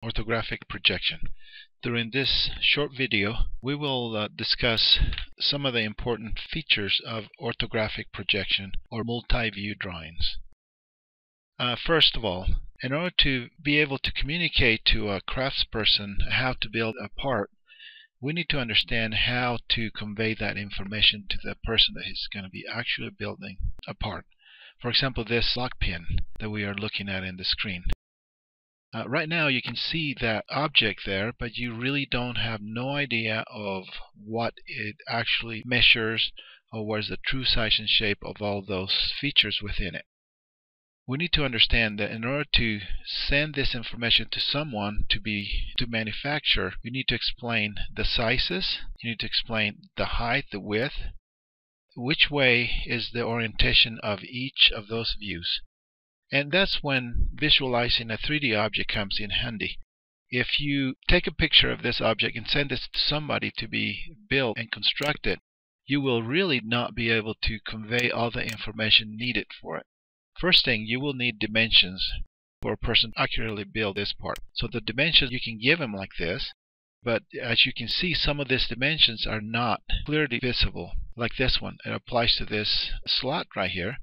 Orthographic projection. During this short video, we will discuss some of the important features of orthographic projection or multi-view drawings. First of all, in order to be able to communicate to a craftsperson how to build a part, we need to understand how to convey that information to the person that is going to be actually building a part. For example, this lock pin that we are looking at in the screen. Right now you can see that object there, but you really don't have no idea of what it actually measures or what is the true size and shape of all those features within it. We need to understand that in order to send this information to someone to manufacture, you need to explain the sizes, you need to explain the height, the width, which way is the orientation of each of those views. And that's when visualizing a 3D object comes in handy. If you take a picture of this object and send this to somebody to be built and constructed, you will really not be able to convey all the information needed for it. First thing, you will need dimensions for a person to accurately build this part. So the dimensions, you can give them like this, but as you can see, some of these dimensions are not clearly visible, like this one. It applies to this slot right here,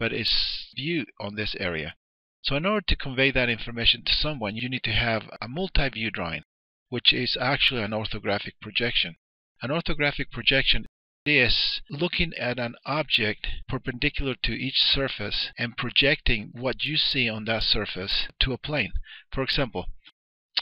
but it's viewed on this area. So in order to convey that information to someone, you need to have a multi-view drawing, which is actually an orthographic projection. An orthographic projection is looking at an object perpendicular to each surface and projecting what you see on that surface to a plane. For example,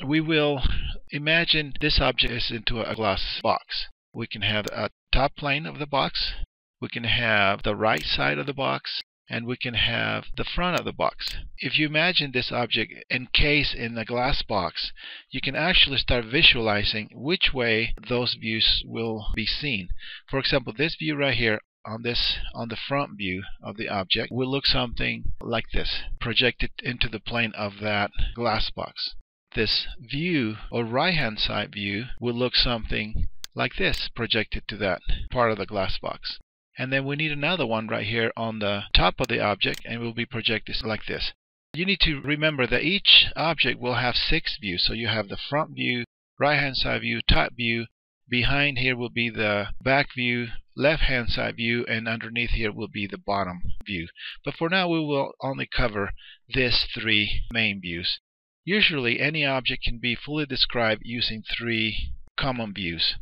we will imagine this object is into a glass box. We can have a top plane of the box, we can have the right side of the box, and we can have the front of the box. If you imagine this object encased in a glass box, you can actually start visualizing which way those views will be seen. For example, this view right here on the front view of the object will look something like this, projected into the plane of that glass box. This view or right hand side view will look something like this, projected to that part of the glass box. And then we need another one right here on the top of the object, and it will be projected like this. You need to remember that each object will have 6 views. So you have the front view, right hand side view, top view, behind here will be the back view, left hand side view, and underneath here will be the bottom view. But for now we will only cover these 3 main views. Usually any object can be fully described using 3 common views.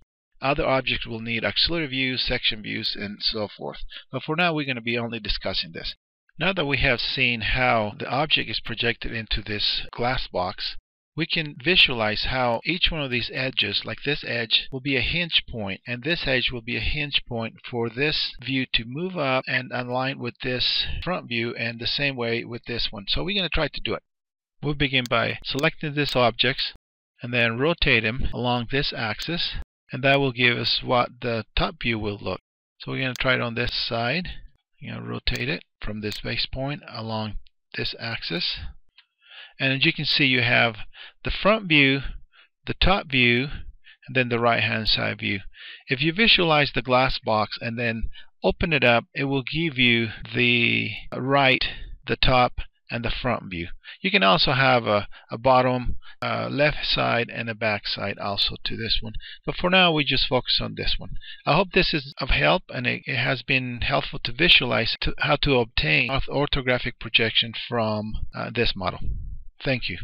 Other objects will need auxiliary views, section views, and so forth. But for now we're going to be only discussing this. Now that we have seen how the object is projected into this glass box, we can visualize how each one of these edges, like this edge, will be a hinge point, and this edge will be a hinge point for this view to move up and align with this front view, and the same way with this one. So we're going to try to do it. We'll begin by selecting these objects and then rotate them along this axis. And that will give us what the top view will look. So we're going to try it on this side. You're going to rotate it from this base point along this axis. And as you can see, you have the front view, the top view, and then the right hand side view. If you visualize the glass box and then open it up, it will give you the right, the top, and the front view. You can also have a bottom, left side, and a back side also to this one. But for now we just focus on this one. I hope this is of help, and it has been helpful to visualize how to obtain orthographic projection from this model. Thank you.